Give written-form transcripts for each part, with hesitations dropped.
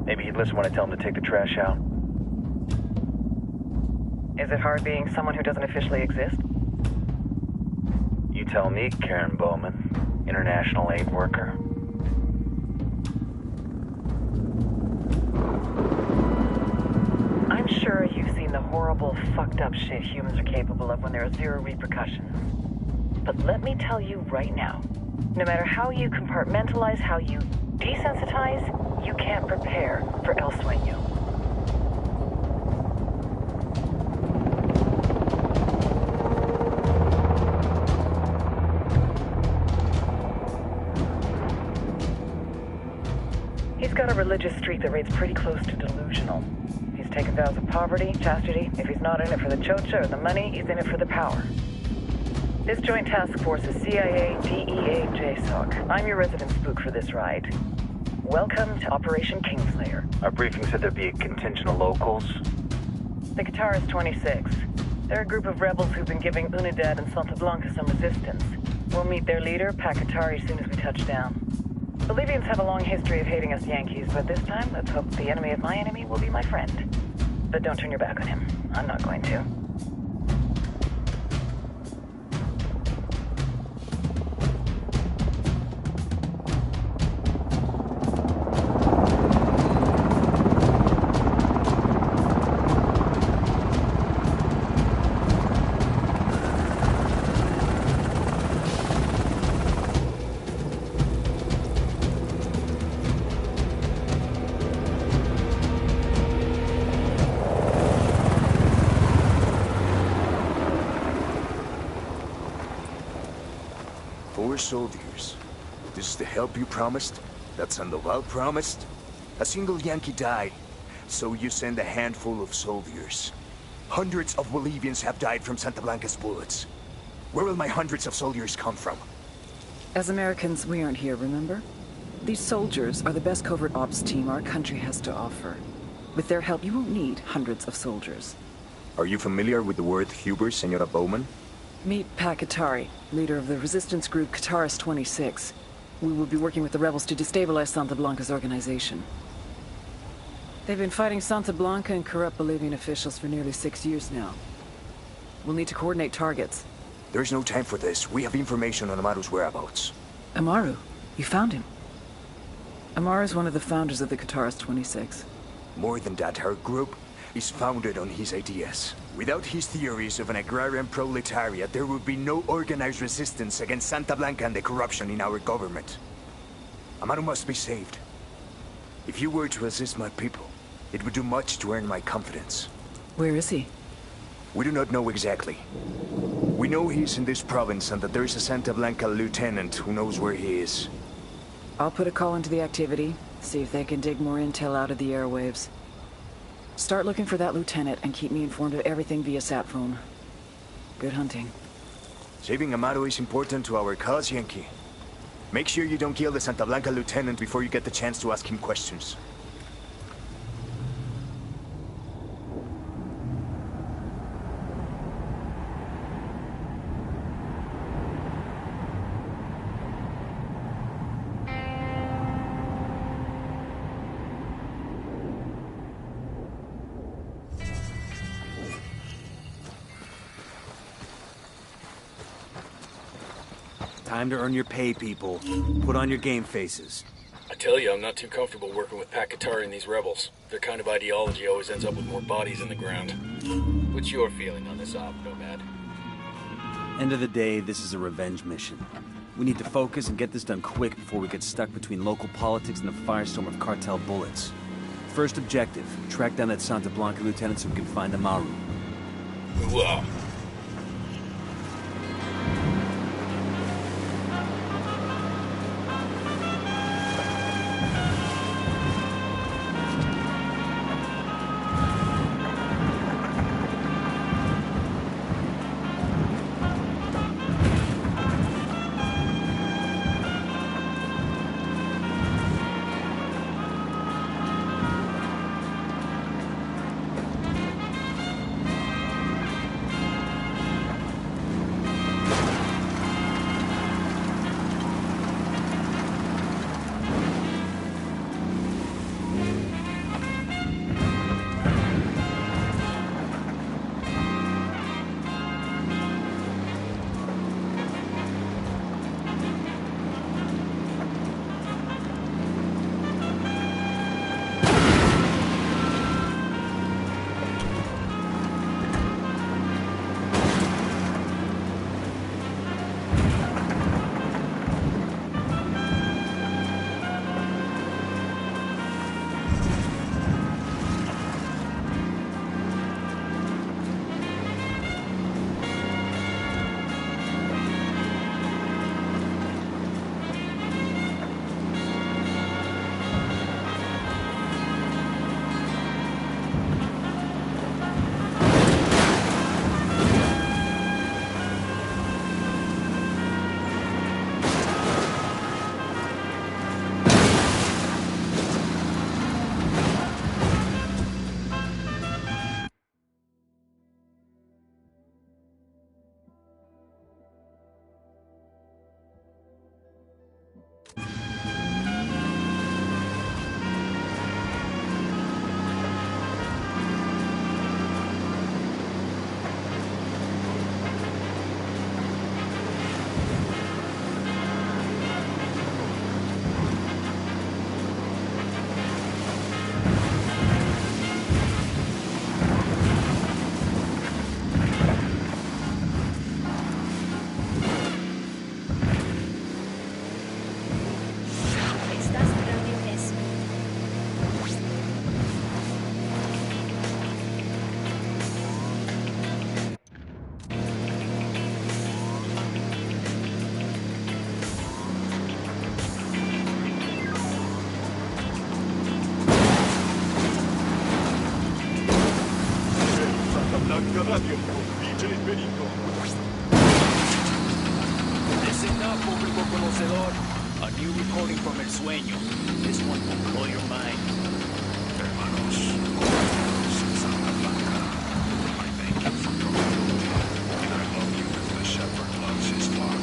Maybe he'd listen when I tell him to take the trash out. Is it hard being someone who doesn't officially exist? You tell me, Karen Bowman, international aid worker. I'm sure you've seen the horrible, fucked up shit humans are capable of when there are zero repercussions. But let me tell you right now, no matter how you compartmentalize, how you desensitize, you can't prepare for El Sueño. He's got a religious streak that rates pretty close to delusional. He's taken vows of poverty, chastity. If he's not in it for the chocha or the money, he's in it for the power. This joint task force is CIA, DEA, JSOC. I'm your resident spook for this ride. Welcome to Operation Kingslayer. Our briefing said there'd be a contingent of locals. The Qatar is 26. They're a group of rebels who've been giving Unidad and Santa Blanca some resistance. We'll meet their leader, Pakatari, as soon as we touch down. The Libyans have a long history of hating us Yankees, but this time, let's hope the enemy of my enemy will be my friend. But don't turn your back on him. I'm not going to. Soldiers. This is the help you promised? That Sandoval promised? A single Yankee died, so you send a handful of soldiers. Hundreds of Bolivians have died from Santa Blanca's bullets. Where will my hundreds of soldiers come from? As Americans, we aren't here, remember? These soldiers are the best covert ops team our country has to offer. With their help, you won't need hundreds of soldiers. Are you familiar with the word Huber, Senora Bowman? Meet Pakatari, leader of the resistance group Qatar's 26. We will be working with the rebels to destabilize Santa Blanca's organization. They've been fighting Santa Blanca and corrupt Bolivian officials for nearly 6 years now. We'll need to coordinate targets. There's no time for this. We have information on Amaru's whereabouts. Amaru? You found him? Amaru is one of the founders of the Qatar's 26. More than that, our group is founded on his ideas. Without his theories of an agrarian proletariat, there would be no organized resistance against Santa Blanca and the corruption in our government. Amaru must be saved. If you were to assist my people, it would do much to earn my confidence. Where is he? We do not know exactly. We know he's in this province and that there is a Santa Blanca lieutenant who knows where he is. I'll put a call into the activity, see if they can dig more intel out of the airwaves. Start looking for that lieutenant and keep me informed of everything via sat phone. Good hunting. Saving Amaru is important to our cause, Yankee. Make sure you don't kill the Santa Blanca lieutenant before you get the chance to ask him questions. Time to earn your pay, people. Put on your game faces. I tell you, I'm not too comfortable working with Pakatari and these rebels. Their kind of ideology always ends up with more bodies in the ground. What's your feeling on this op, Nomad? End of the day, this is a revenge mission. We need to focus and get this done quick before we get stuck between local politics and the firestorm of cartel bullets. First objective, track down that Santa Blanca lieutenant so we can find Amaru. Ooh, Reporting from El Sueño. This one will blow your mind. Hermanos, since Santa Blanca, I thank you for your loyalty, and I love you as the shepherd loves his flock.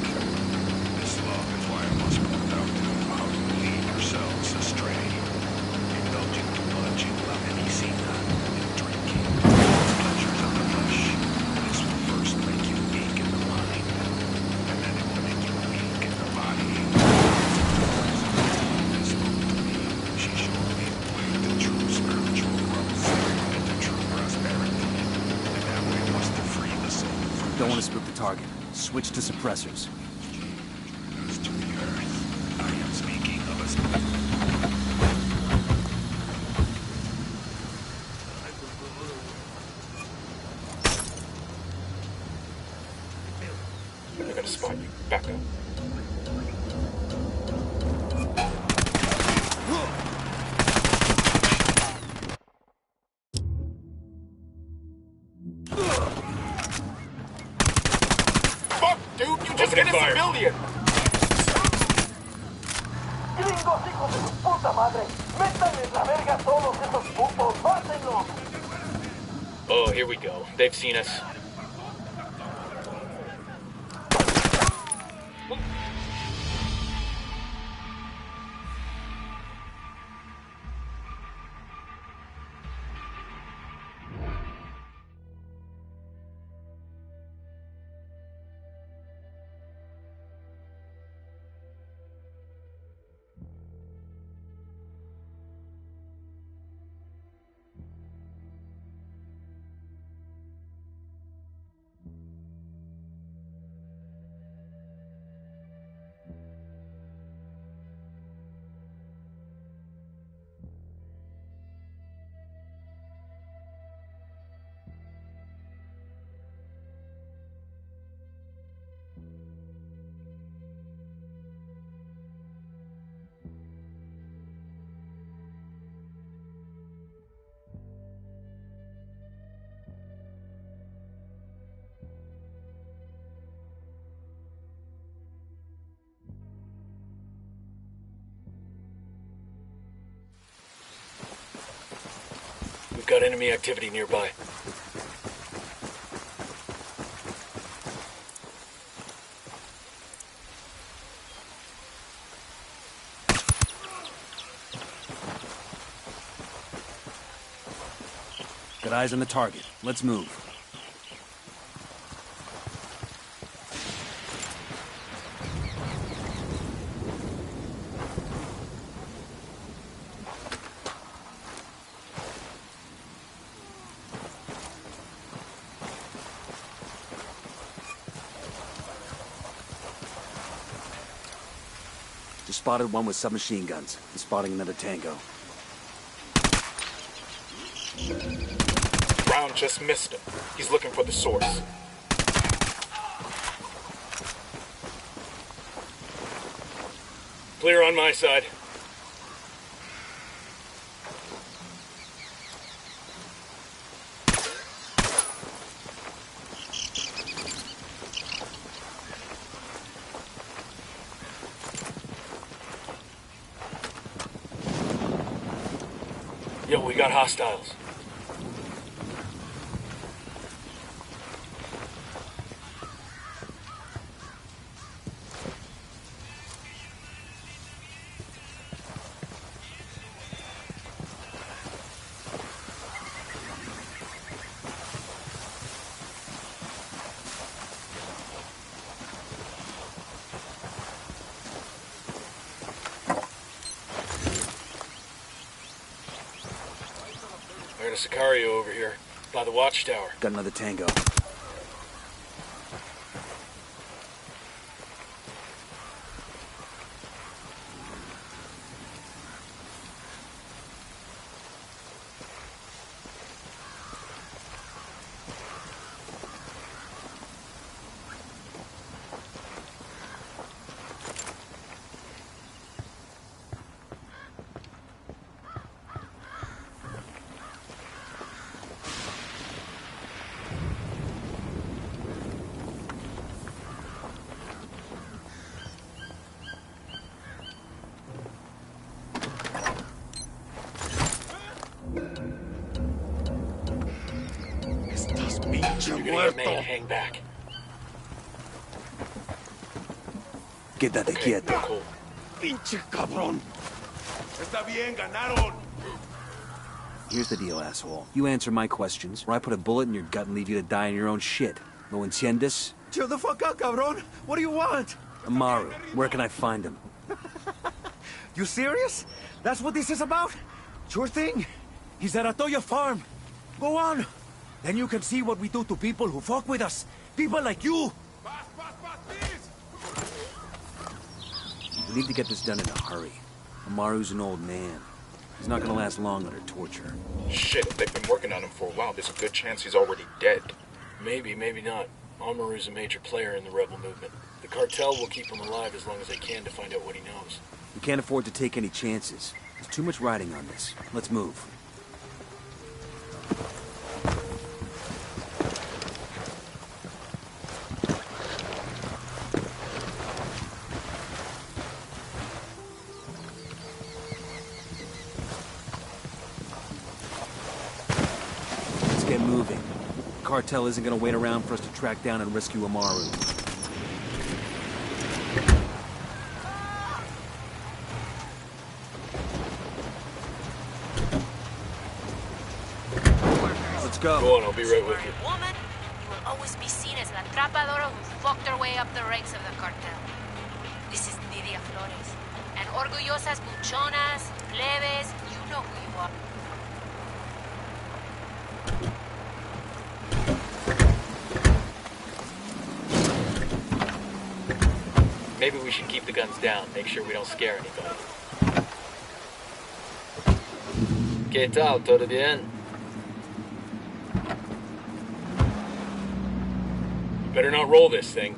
This love is why I must point out to you how you lead yourselves astray. Indulging too much in la medicina and drinking the pleasures of the flesh. This will first make you weak in the mind, and then it will make you weak in the body. This spoke to me. She showed me the way to true spiritual growth and to true prosperity. And that way was to free the soul from Don't want to spook the target. Switch to suppressors. us to the earth. I am speaking of a I gotta spot you. Back up. Fuck, dude! You just hit a civilian! ¡Gringos, hijos de su puta madre! ¡Métanles la verga a todos esos putos! ¡Mátenlos! Oh, here we go. They've seen us. We've got enemy activity nearby. Got eyes on the target. Let's move. Just spotted one with submachine guns. I'm spotting another tango. Brown just missed him. He's looking for the source. Clear on my side. Yo, we got hostiles. I got a Sicario over here, by the watchtower. Got another tango. Pinche You're gonna get muerto. made. Hang back. Quédate Okay, quieto. cool. Pinche cabrón. Está bien, ganaron. Here's the deal, asshole. You answer my questions, or I put a bullet in your gut and leave you to die in your own shit. ¿Lo entiendes? Chill the fuck out, cabrón. What do you want? Amaru, where can I find him? You serious? That's what this is about? Sure thing. He's at Atoya Farm. Go on. Then you can see what we do to people who fuck with us. People like you. We need to get this done in a hurry. Amaru's an old man. He's not gonna last long under torture. Shit, if they've been working on him for a while, there's a good chance he's already dead. Maybe, maybe not. Amaru's a major player in the rebel movement. The cartel will keep him alive as long as they can to find out what he knows. We can't afford to take any chances. There's too much riding on this. Let's move. Let's get moving. The cartel isn't gonna wait around for us to track down and rescue Amaru. Let's go. Go on, I'll be right with you. For a woman, you will always be seen as la atrapadora who fucked her way up the ranks of the cartel. This is Nidia Flores. And orgullosas buchonas, plebes, you know who you are. Maybe we should keep the guns down, make sure we don't scare anybody. ¿Qué tal? ¿Todo bien? Better not roll this thing.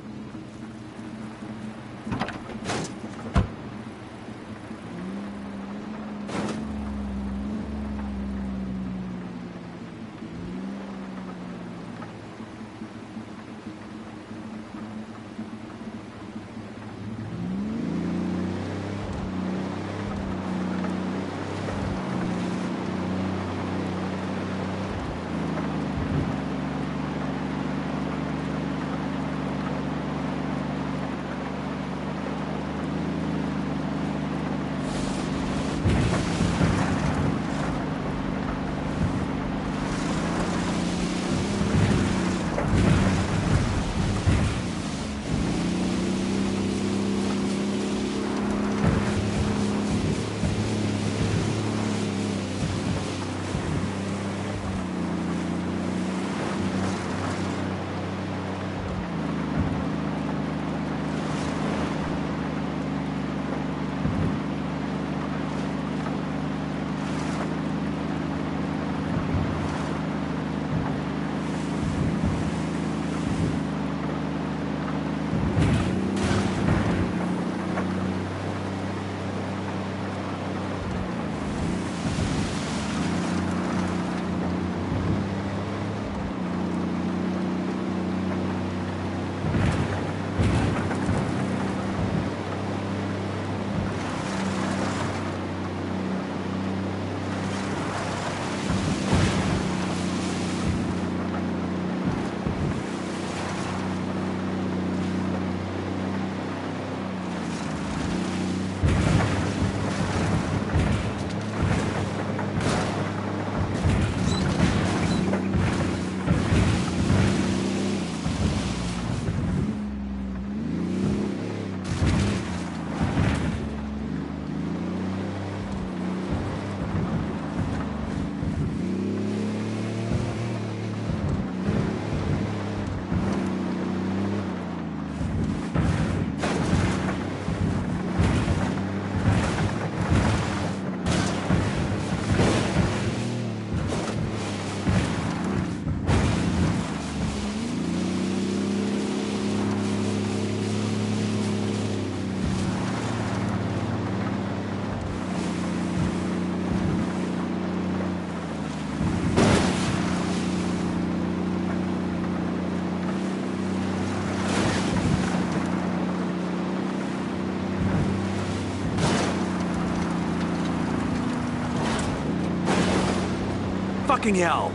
Fucking hell!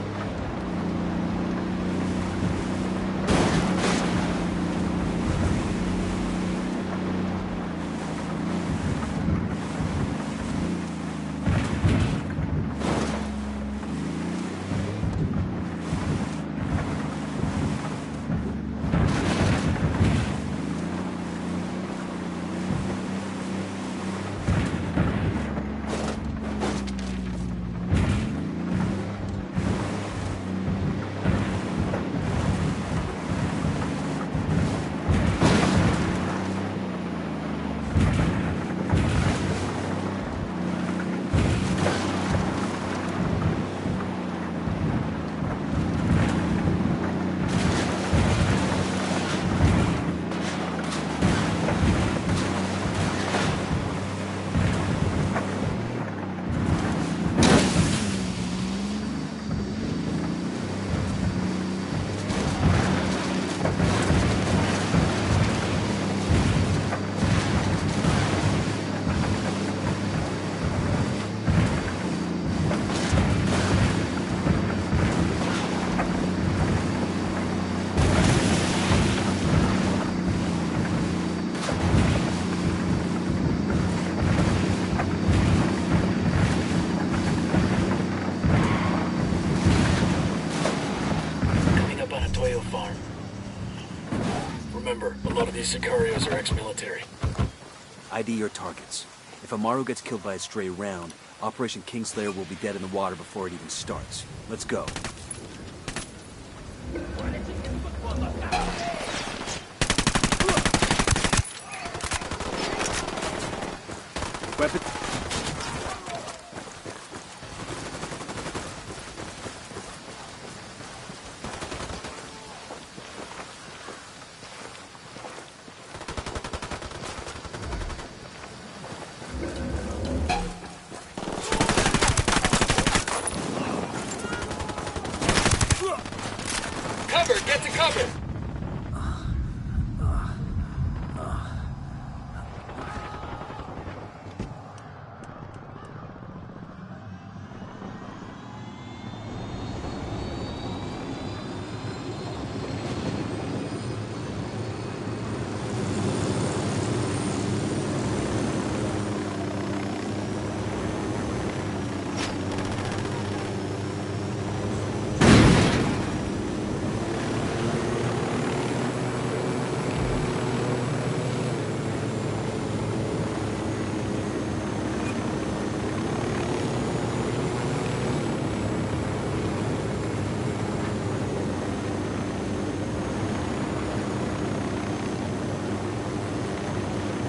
farm. Remember, a lot of these sicarios are ex-military. ID your targets. If Amaru gets killed by a stray round, Operation Kingslayer will be dead in the water before it even starts. Let's go. Weapon... Cover! Get to cover!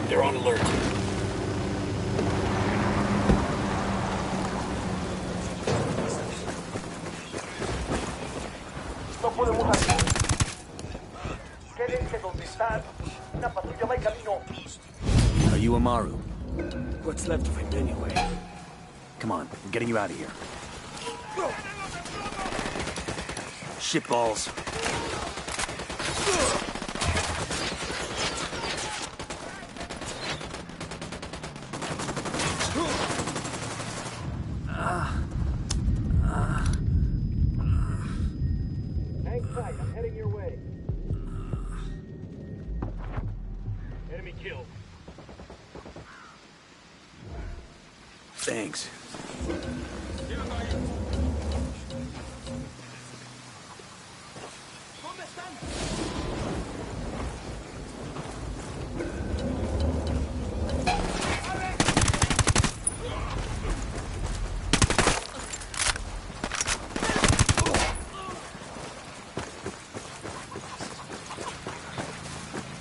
They're on alert. No podemos salir. Quédense donde están. Una patrulla va en camino. Are you Amaru? What's left of him anyway? Come on, I'm getting you out of here. Shitballs. Hang tight, I'm heading your way. Enemy killed. Thanks.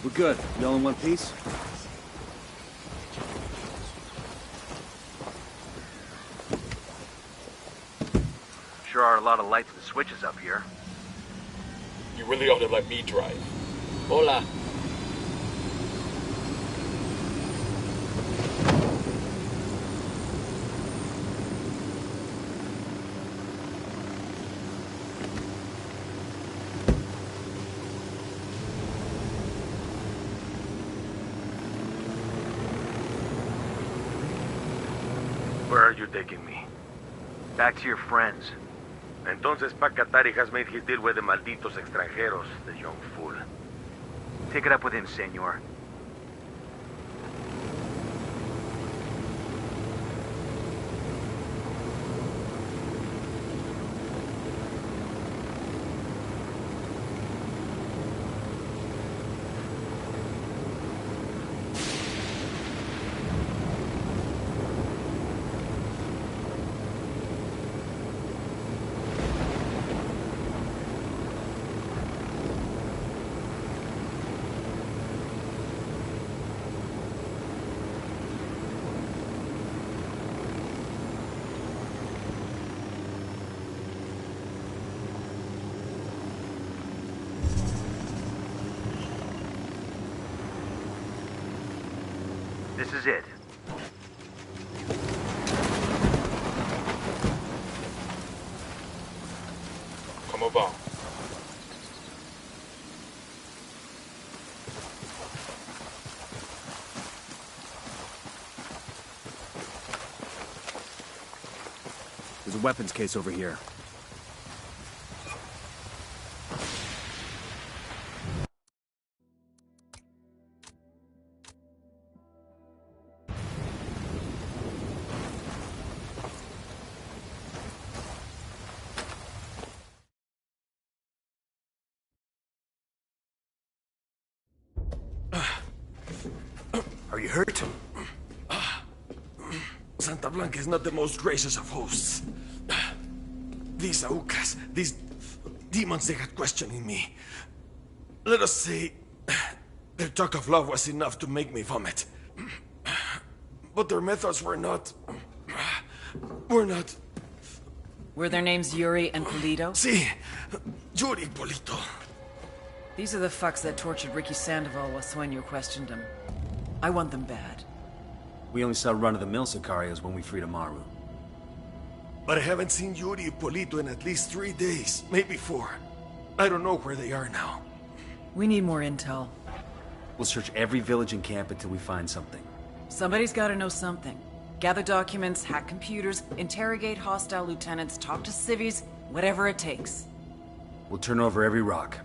We're good. You all in one piece? Sure are a lot of lights and switches up here. You really ought to let me drive. Hola. Where are you taking me? Back to your friends. Entonces Pacatari has made his deal with the malditos extranjeros, the young fool. Take it up with him, senor. This is it. Como va? There's a weapons case over here. Are you hurt? Santa Blanca is not the most gracious of hosts. These Aucas, these demons, they got questioning me. Let us say, their talk of love was enough to make me vomit. But their methods were not... Were their names Yuri and Polito? Sí, Yuri Polito. These are the fucks that tortured Ricky Sandoval while Sueño questioned him. I want them bad. We only saw run-of-the-mill Sicarios when we freed Amaru. But I haven't seen Yuri and Polito in at least 3 days, maybe 4. I don't know where they are now. We need more intel. We'll search every village and camp until we find something. Somebody's gotta know something. Gather documents, hack computers, interrogate hostile lieutenants, talk to civvies, whatever it takes. We'll turn over every rock.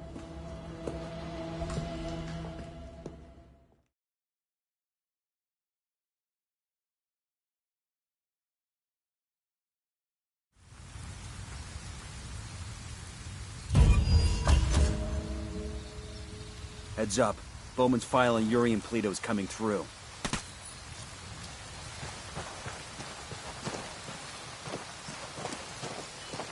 Heads up. Bowman's file on Yuri and Polito is coming through.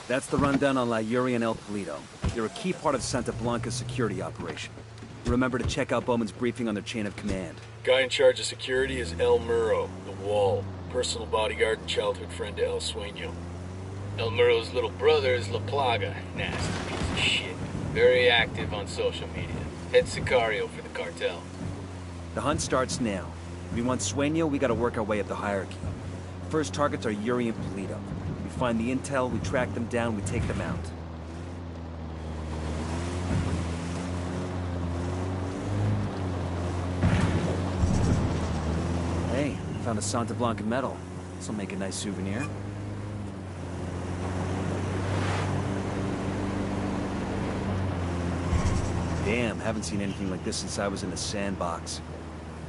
That's the rundown on La Yuri and El Polito. They're a key part of Santa Blanca's security operation. Remember to check out Bowman's briefing on their chain of command. Guy in charge of security is El Muro, the Wall. Personal bodyguard and childhood friend to El Sueño. El Muro's little brother is La Plaga. Nasty piece of shit. Very active on social media. Head Sicario for the cartel. The hunt starts now. If we want Sueño, we gotta work our way up the hierarchy. First targets are Yuri and Polito. We find the intel, we track them down, we take them out. Hey, found a Santa Blanca medal. This'll make a nice souvenir. Damn, haven't seen anything like this since I was in the sandbox.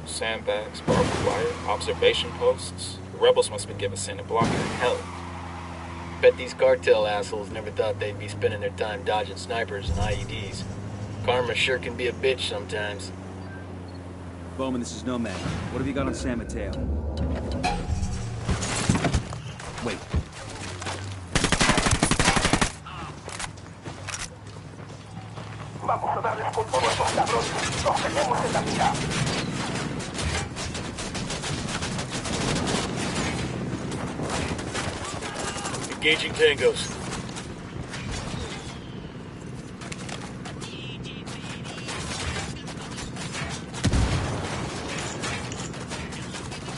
Sandbags, barbed wire, observation posts. The rebels must be giving Santa Blanca hell. Bet these cartel assholes never thought they'd be spending their time dodging snipers and IEDs. Karma sure can be a bitch sometimes. Bowman, this is Nomad. What have you got on San Mateo? Wait. Vamos a darles con todos estos cabrones. Los tenemos en la mira. Engaging tangos.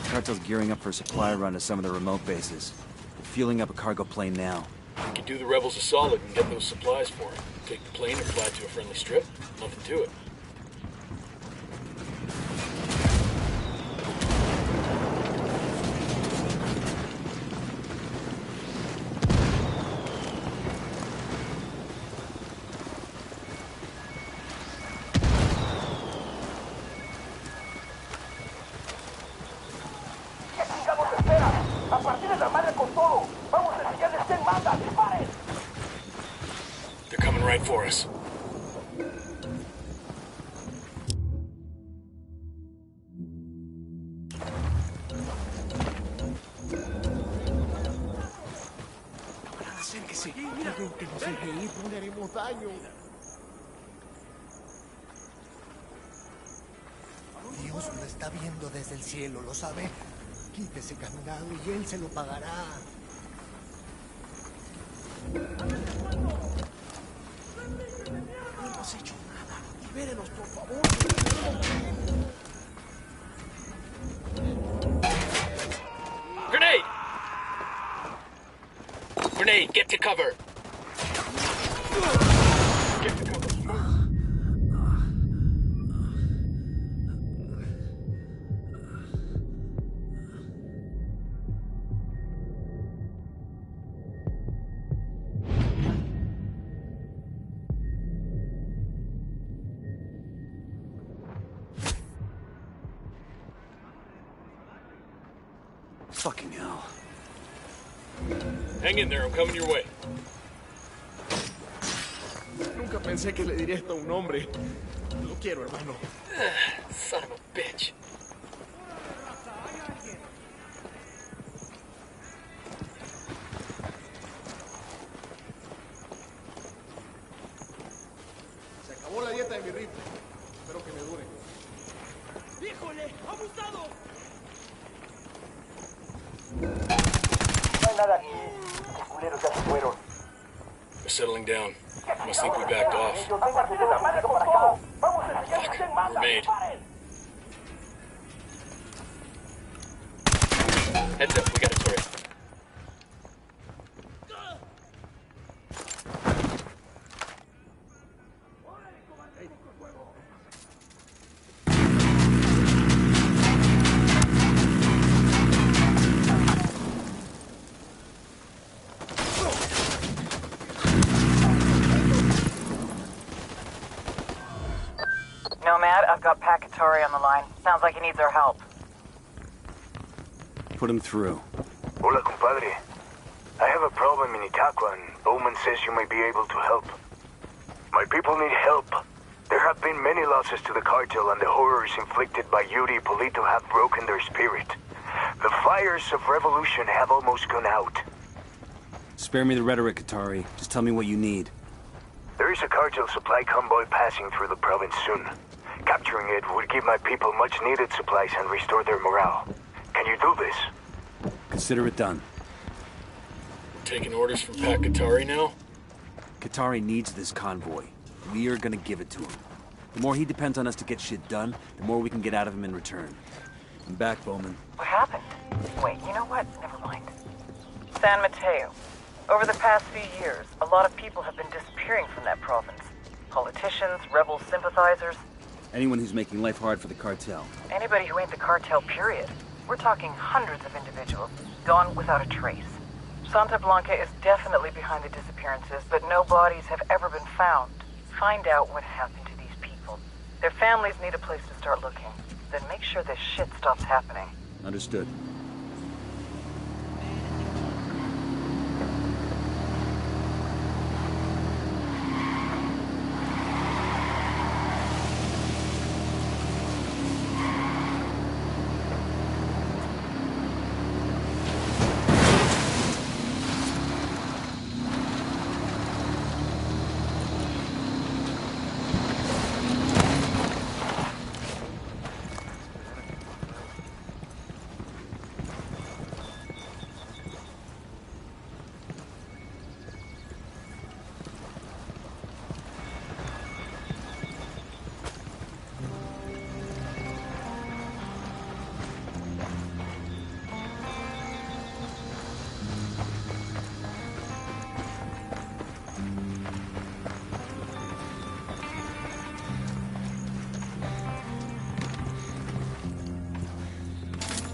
Cartel's gearing up for a supply run to some of the remote bases. We're fueling up a cargo plane now. We can do the rebels a solid and get those supplies for them. Take the plane and fly to a friendly strip. Nothing to it. ¿Qué chingados esperan? A partir de la madre con todo. Vamos a enseñarles quién manda. ¡Disparen! They're coming right for us. Acérquese. Mira, que nos deje ir, no le haremos daño. Dios lo está viendo desde el cielo, ¿lo sabe? Quítese caminado y él se lo pagará. No hemos hecho nada. Libérenos, por favor. Grenade! Grenade, get to cover! Get to cover. Fucking hell. Hang in there, I'm coming your way. Nunca pensé que le diría esto a un hombre. Lo quiero, hermano. Son of a bitch. escopeta de mi rifle. Espero que me dure. ¡Híjole! ¡Abusado! No hay nada aquí. Los culeros ya se fueron. They're settling down. Must think we backed off. Ellos vengan de la madre con todo. Vamos a enseñarles en masa. We're made. Heads up, we got a turret. Nomad, I've got Pakatari on the line. Sounds like he needs our help. Put him through. Hola, compadre. I have a problem in Itaqua, and Bowman says you may be able to help. My people need help. There have been many losses to the cartel, and the horrors inflicted by Yuri Polito have broken their spirit. The fires of revolution have almost gone out. Spare me the rhetoric, Katari. Just tell me what you need. There is a cartel supply convoy passing through the province soon. Capturing it would give my people much-needed supplies and restore their morale. Can you do this? Consider it done. Taking orders from Pakatari now? Katari needs this convoy. We are gonna give it to him. The more he depends on us to get shit done, the more we can get out of him in return. I'm back, Bowman. What happened? Wait, you know what? Never mind. San Mateo. Over the past few years, a lot of people have been disappearing from that province. Politicians, rebel sympathizers, Anyone who's making life hard for the cartel. anybody who ain't the cartel, period. We're talking hundreds of individuals, gone without a trace. Santa Blanca is definitely behind the disappearances, but no bodies have ever been found. Find out what happened to these people. Their families need a place to start looking. Then make sure this shit stops happening. Understood.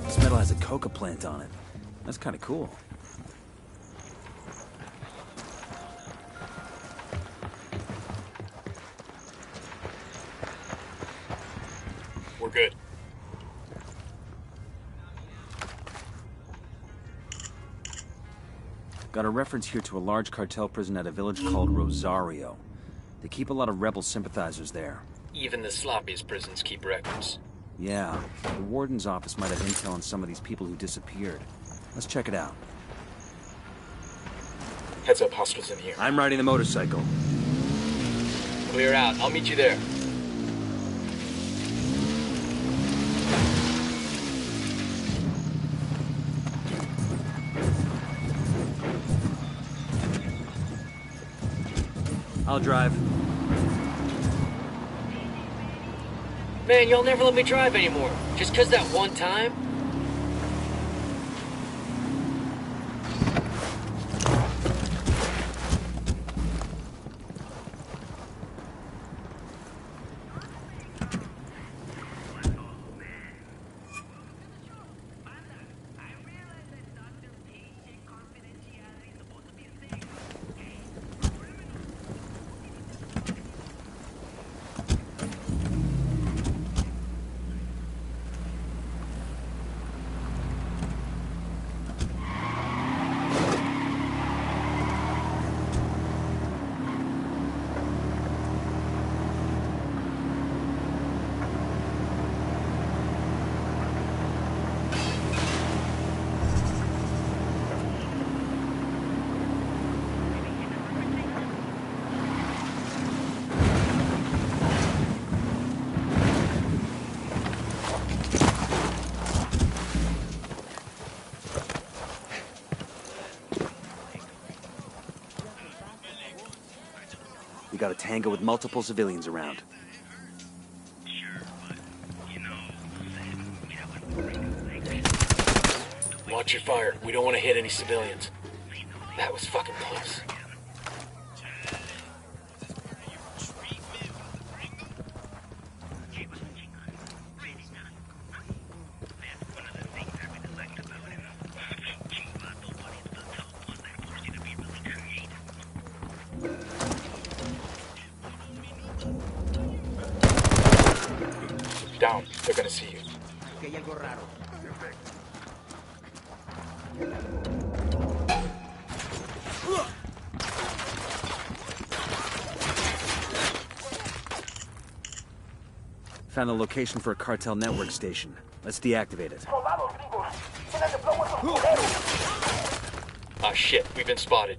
This metal has a coca plant on it. That's kind of cool. We're good. Got a reference here to a large cartel prison at a village called Rosario. They keep a lot of rebel sympathizers there. Even the sloppiest prisons keep records. Yeah, the warden's office might have intel on some of these people who disappeared. Let's check it out. Heads up, hostiles in here. I'm riding the motorcycle. Clear out. I'll meet you there. I'll drive. Man, y'all never let me drive anymore. Just 'cause that one time? We got a tango with multiple civilians around. Watch your fire. We don't want to hit any civilians. That was fucking close. Down. They're gonna see you. Que hay algo raro. Found the location for a cartel network station. Let's deactivate it. Ah, shit. We've been spotted.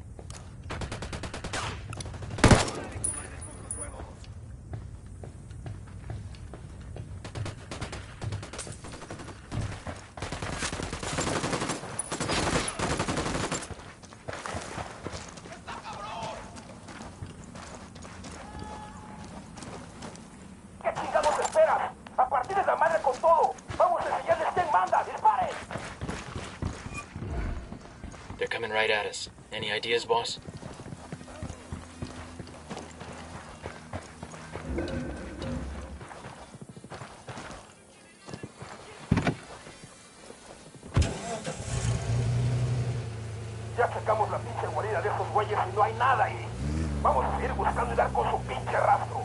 They're coming right at us. Any ideas, boss? Ya checamos la pinche guarida de esos güeyes y no hay nada ahí. Vamos a seguir buscando y dar con su pinche rastro.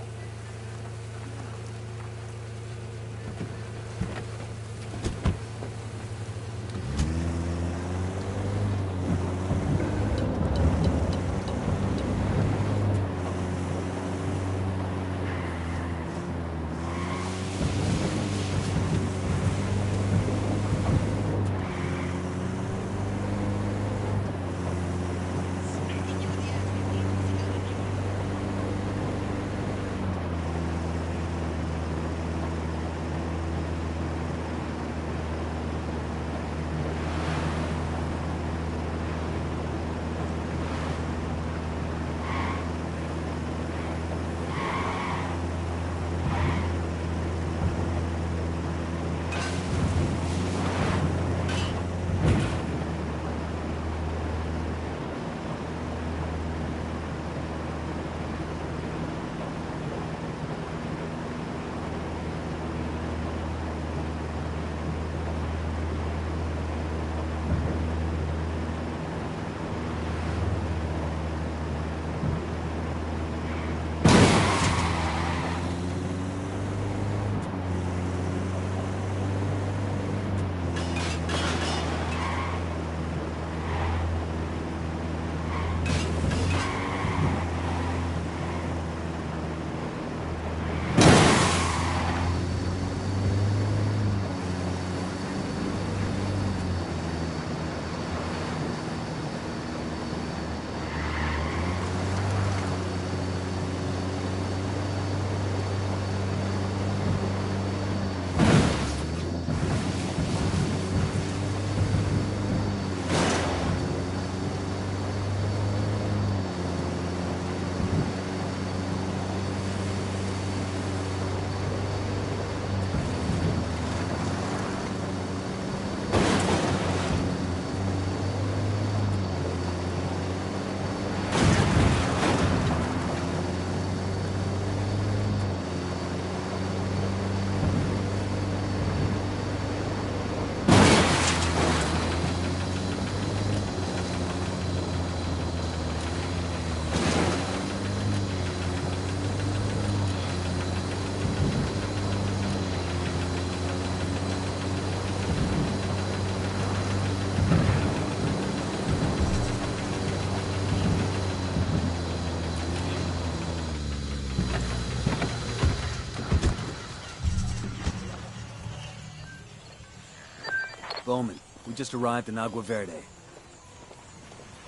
Bowman, we just arrived in Agua Verde.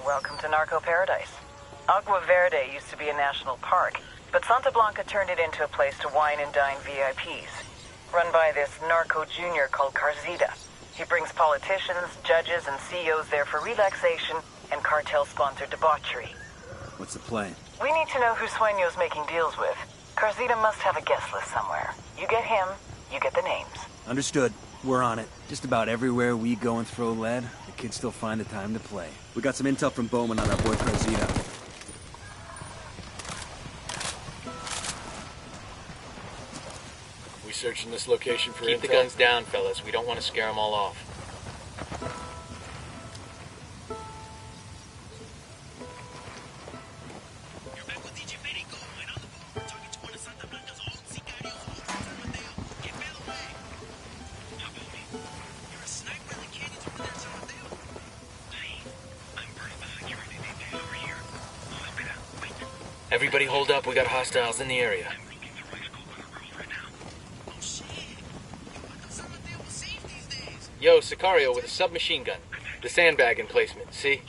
Welcome to Narco Paradise. Agua Verde used to be a national park, but Santa Blanca turned it into a place to wine and dine VIPs. Run by this narco junior called Carzita. He brings politicians, judges, and CEOs there for relaxation and cartel-sponsored debauchery. What's the plan? We need to know who Sueño's making deals with. Carzita must have a guest list somewhere. You get him, you get the names. Understood. We're on it. Just about everywhere we go and throw lead, the kids still find the time to play. We got some intel from Bowman on our boy Carzita. We searching this location for Keep intel? the guns down, fellas. We don't want to scare them all off. Everybody hold up, we got hostiles in the area. Yo, Sicario with a submachine gun. The sandbag emplacement, see?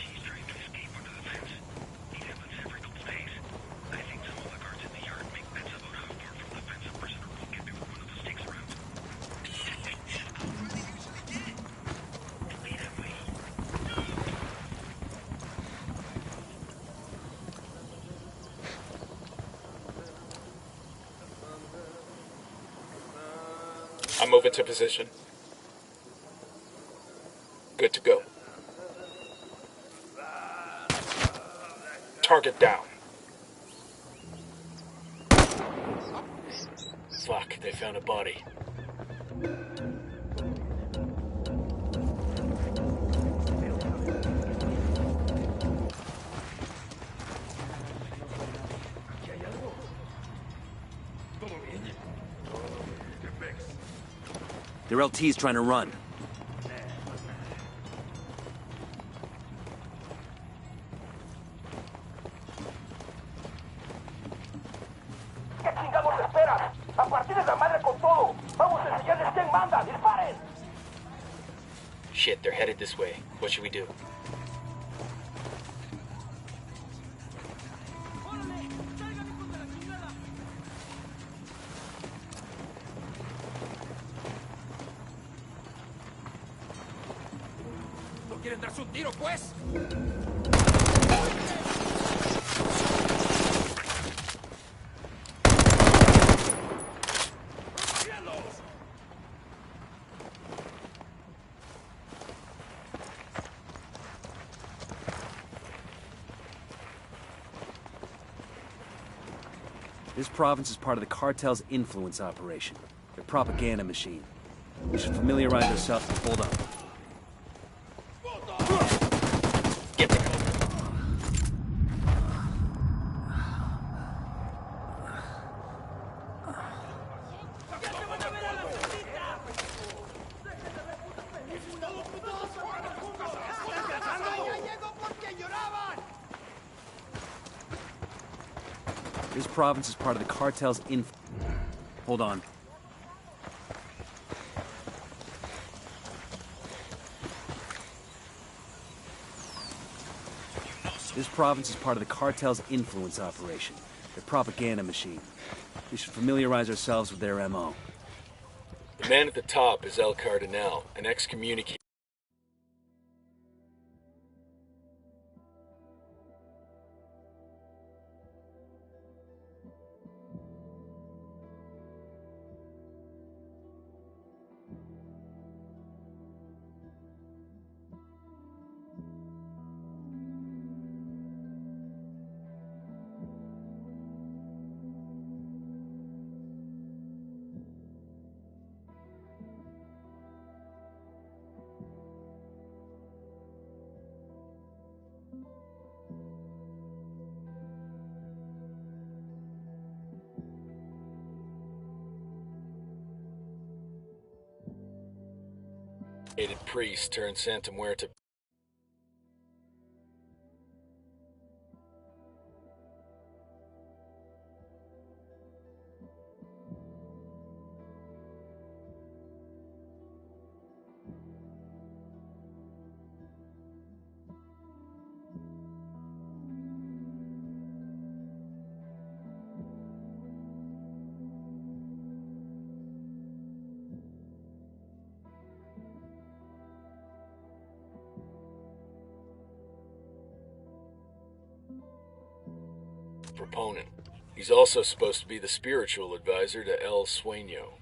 I'm moving to position. Good to go. Target down. Fuck, they found a body. Their LT's trying to run. ¿Qué chingados esperas? A partir de la madre con todo. Vamos a enseñarles quién manda. ¡Disparen! Shit, they're headed this way. What should we do? ¿No quieren darse un tiro, pues? This province is part of the cartel's influence operation. Their propaganda machine. We should familiarize ourselves. Hold on. Get the cover. This province is part of the cartel's influence. Hold on. This province is part of the cartel's influence operation. Their propaganda machine. We should familiarize ourselves with their MO. The man at the top is El Cardinal, an excommunicated. Priest turned Santa Muerta. proponent. He's also supposed to be the spiritual advisor to El Sueño.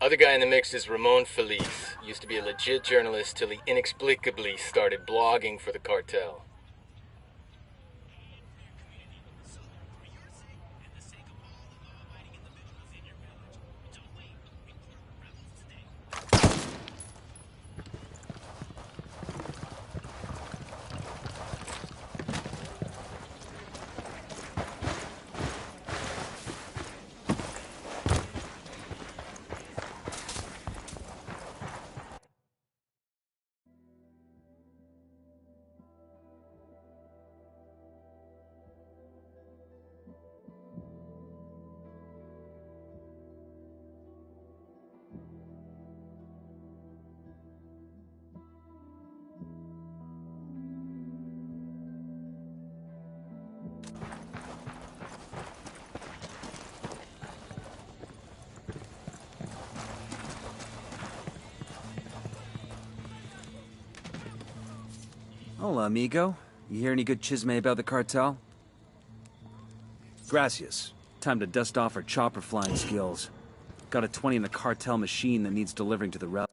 Other guy in the mix is Ramon Feliz. Used to be a legit journalist till he inexplicably started blogging for the cartel. Hola, amigo. You hear any good chisme about the cartel? Gracias. Time to dust off our chopper flying skills. Got a 20 in the cartel machine that needs delivering to the rel.